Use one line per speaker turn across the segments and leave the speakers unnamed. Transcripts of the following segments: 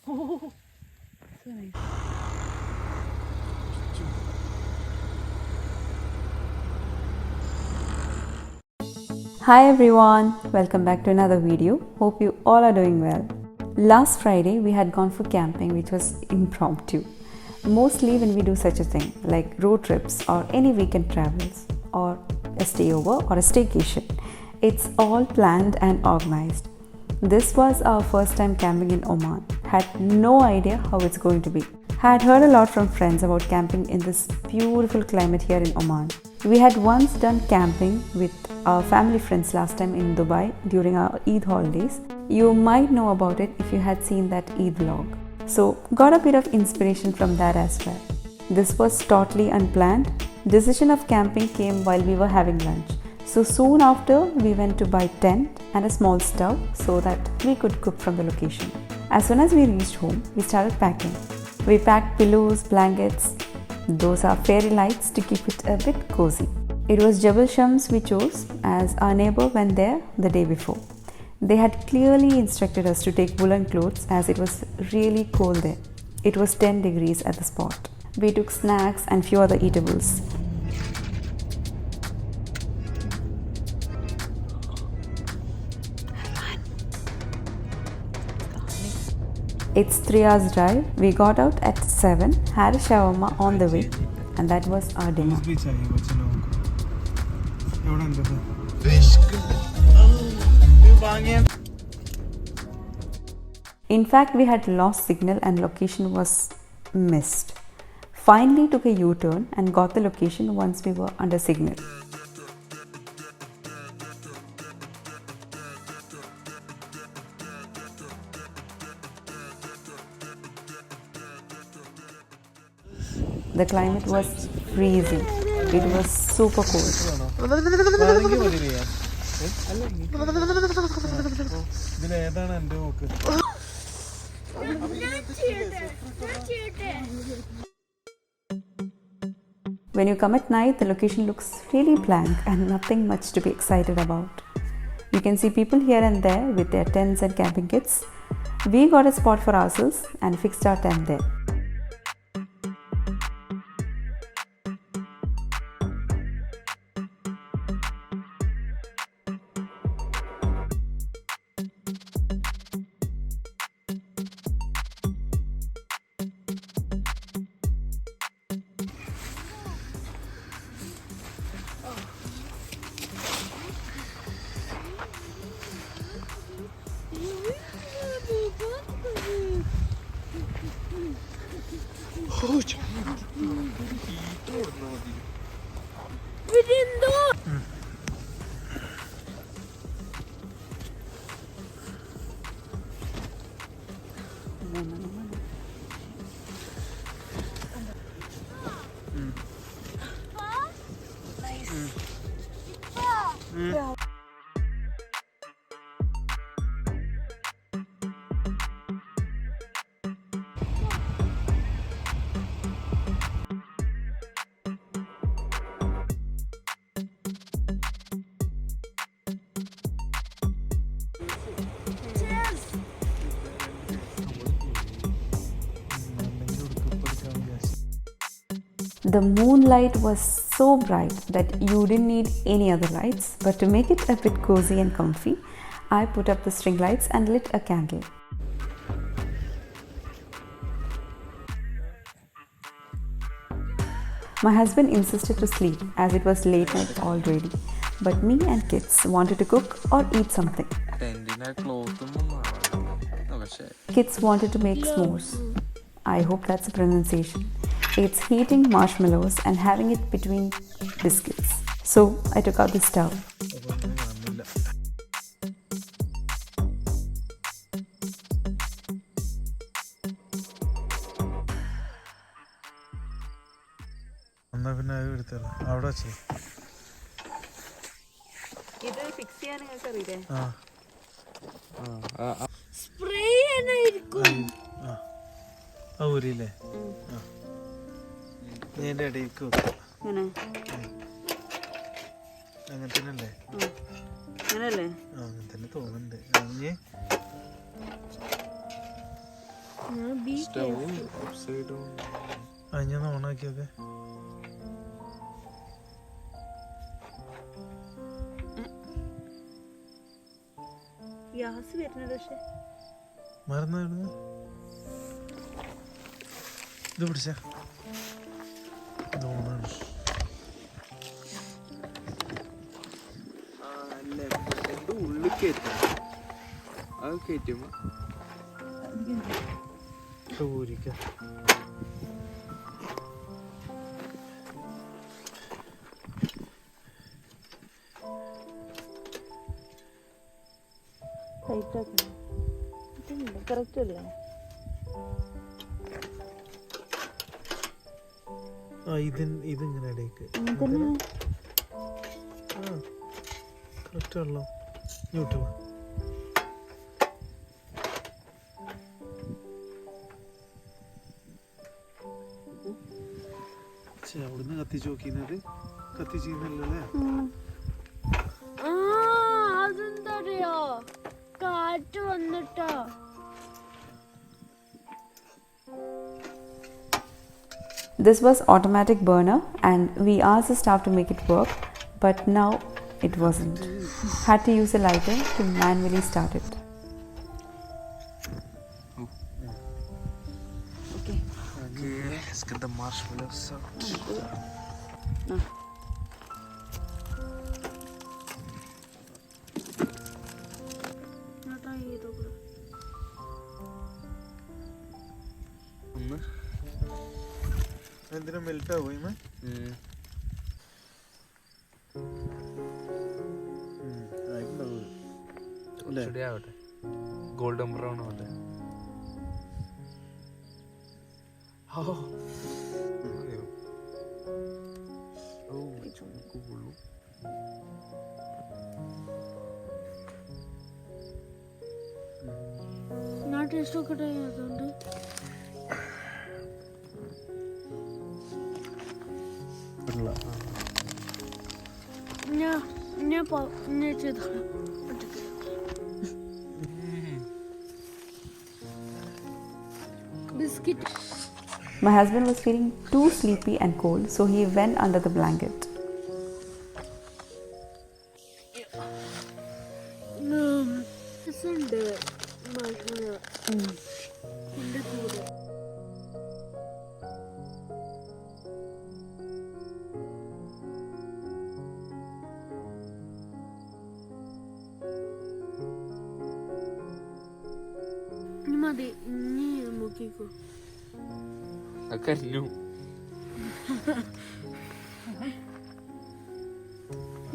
Oh, so nice.
Hi everyone, welcome back to another video. Hope you all are doing well. Last Friday we had gone for camping, which was impromptu. Mostly when we do such a thing like road trips or any weekend travels or a stayover or a staycation, it's all planned and organized. This was our first time camping in Oman. Had no idea how it's going to be. Had heard a lot from friends about camping in this beautiful climate here in Oman. We had once done camping with our family friends last time in Dubai during our Eid holidays. You might know about it if you had seen that Eid vlog. So got a bit of inspiration from that as well. This was totally unplanned. Decision of camping came while we were having lunch. So soon after we went to buy tent and a small stove so that we could cook from the location. As soon as we reached home, we started packing. We packed pillows, blankets. Those are fairy lights to keep it a bit cozy. It was Jebel Shams we chose as our neighbor went there the day before. They had clearly instructed us to take woolen clothes as it was really cold there. It was 10 degrees at the spot. We took snacks and few other eatables. It's 3 hours drive. We got out at 7, had a shawarma on the way, and that was our dinner. In fact, we had lost signal and location was missed. Finally took a U-turn and got the location once we were under signal. The climate was freezing. It was super cold. When you come at night, the location looks really blank and nothing much to be excited about. You can see people here and there with their tents and camping kits. We got a spot for ourselves and fixed our tent there. The moonlight was so bright that you didn't need any other lights, but to make it a bit cozy and comfy, I put up the string lights and lit a candle. My husband insisted to sleep as it was late night already, but me and kids wanted to cook or eat something. Kids wanted to make s'mores. I hope that's a pronunciation. It's heating marshmallows and having it between biscuits. So I took out the stove.
Stove upside down.
ഞാൻ ഓണാക്കിയൊക്കെ
gas വരുന്നത് പക്ഷെ
മറന്നു. ഇത് പിടിച്ച ഇത് ഓണാണ്.
ഉള്ളിൽ കയറ്റാം. അത് കയറ്റുമ്പോ
ഊരിക്കാം.
ടൈറ്റ് ആക്കണം. ഇതുണ്ട് കറക്റ്റ് അല്ലേ?
ഇതിങ്ങനെ ഇടയ്ക്ക് കറക്റ്റ് ആണല്ലോ. ന്യൂട്രൽ അവിടുന്ന് കത്തിച്ച് നോക്കിയത് കത്തിച്ചിരുന്നല്ലേ?
അതെന്തറിയോ കാറ്റ് വന്നിട്ടോ.
This was automatic burner and we asked the staff to make it work, but now it wasn't. Had to use a lighter to manually start it.
Okay.
let's get the marshmallows out. ഒന്ന്
എന്തിനാ melt ആവോ?
ആവട്ടെ, golden brown ആവട്ടെ.
ഞാൻ taste നോക്കട്ടെ. അതുകൊണ്ട് ഞാൻ ചെയ്തോളാം. Biscuit.
My husband was feeling too sleepy and cold, so he went under the blanket.
ഉണ്ട് മാർഷ്മലോ. എൻ്റെ കൂടെ മതി. ഇനി നോക്കിക്കോ.
കല്ലു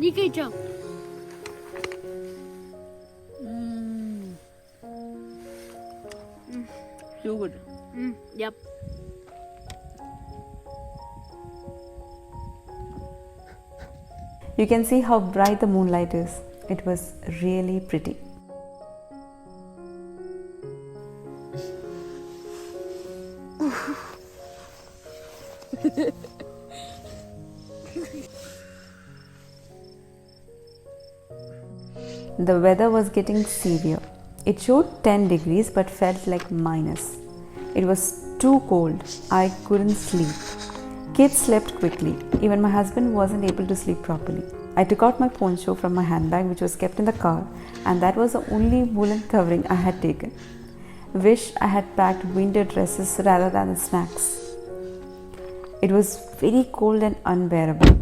നീ കഴിച്ചോ?
So good.
Yep.
You can see how bright the moonlight is. It was really pretty. The weather was getting severe. It showed 10 degrees but felt like minus. It was too cold. I couldn't sleep. Kids slept quickly. Even my husband wasn't able to sleep properly. I took out my poncho from my handbag, which was kept in the car, and that was the only woolen covering I had taken. Wish I had packed winter dresses rather than the snacks. It was very cold and unbearable.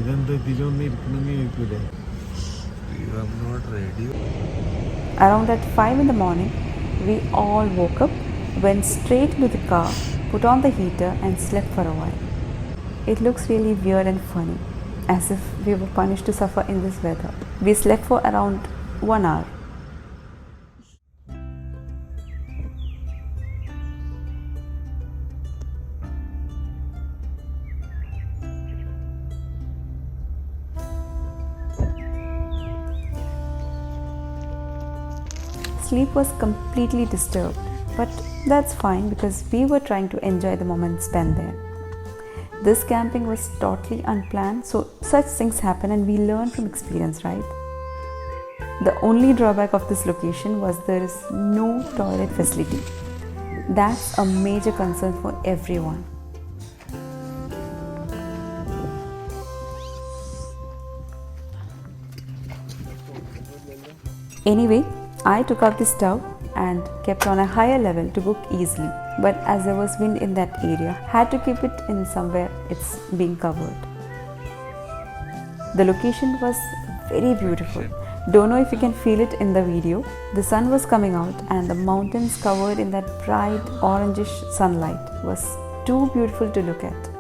ഇതെന്താ ഇതിലൊന്നും ഇരിക്കണമെന്ന് ചോദിക്കൂലേ?
Around at 5 in the morning, we all woke up, went straight into the car, put on the heater and slept for a while. It looks really weird and funny, as if we were punished to suffer in this weather. We slept for around 1 hour. sleep was completely disturbed, but that's fine because we were trying to enjoy the moment spent there. This camping was totally unplanned, so such things happen and we learn from experience, right? The only drawback of this location was there is no toilet facility. That's a major concern for everyone. Anyway, I took out the stove and kept on a higher level to cook easily. But as there was wind in that area, had to keep it in somewhere it's being covered. The location was very beautiful. Don't know if you can feel it in the video. The sun was coming out and the mountains covered in that bright orangish sunlight was too beautiful to look at.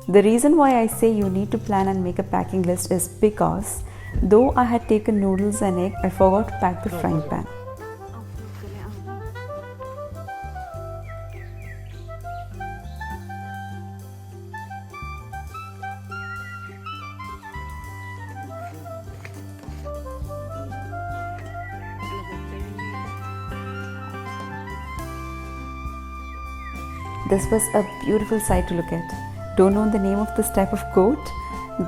The reason why I say you need to plan and make a packing list is because though I had taken noodles and egg, I forgot to pack the frying pan. This was a beautiful sight to look at. Don't know the name of this type of goat.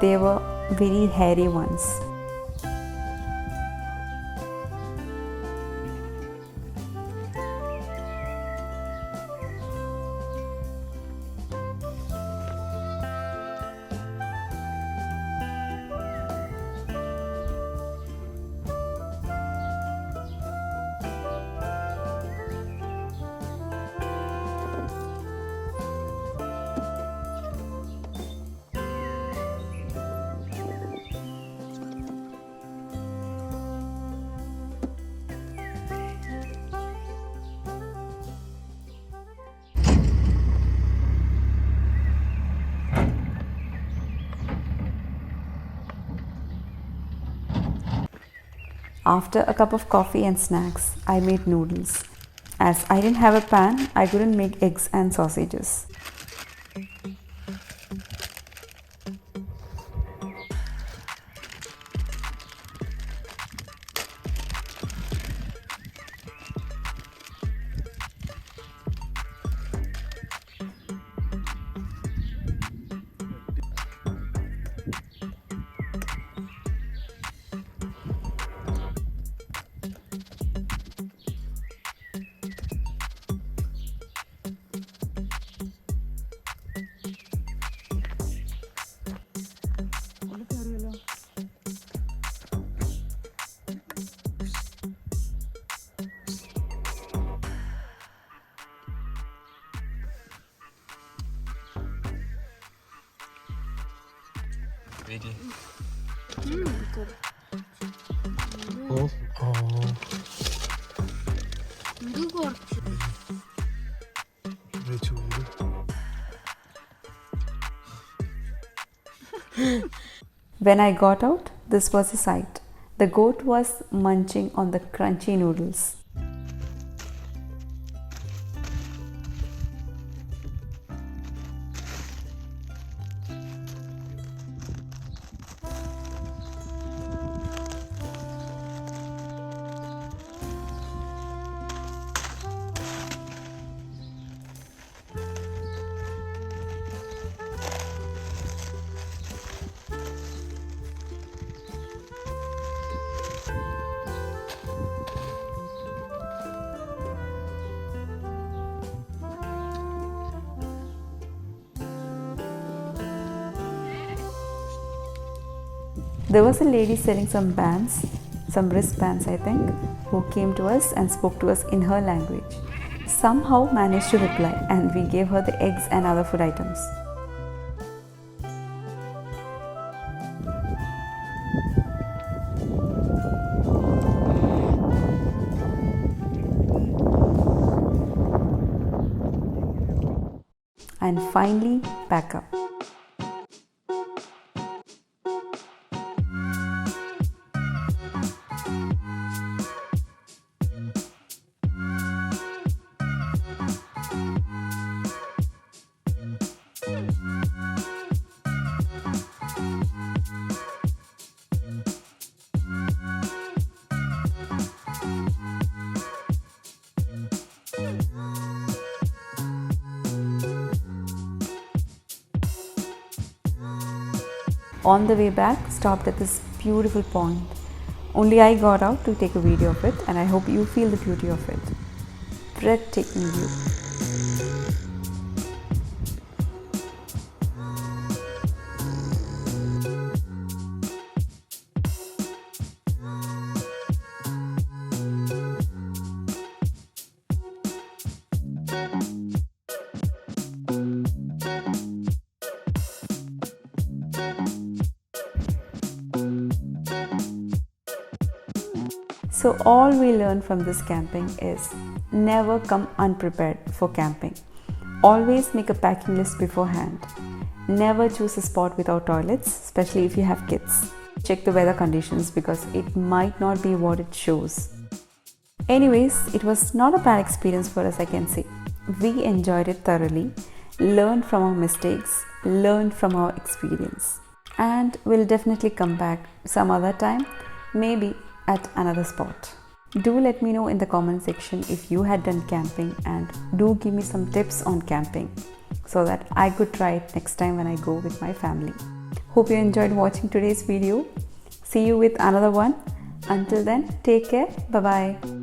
They were very hairy ones. After a cup of coffee and snacks, I made noodles. As I didn't have a pan, I couldn't make eggs and sausages. When I got out, this was the sight. The goat was munching on the crunchy noodles. There was a lady selling some bands, some wristbands I think, who came to us and spoke to us in her language. Somehow managed to reply and we gave her the eggs and other food items. And finally, pack up. On the way back, stopped at this beautiful pond. Only I got out to take a video of it, and I hope you feel the beauty of it. Breathtaking view. So all we learn from this camping is never come unprepared for camping. Always make a packing list beforehand. Never choose a spot without toilets, especially if you have kids. Check the weather conditions because it might not be what it shows. Anyways, it was not a bad experience for us, I can say. We enjoyed it thoroughly, learned from our mistakes, learned from our experience. And we'll definitely come back some other time, maybe at another spot. Do let me know in the comment section if you had done camping, and do give me some tips on camping so that I could try it next time when I go with my family. Hope you enjoyed watching today's video. See you with another one. Until then, take care. Bye bye.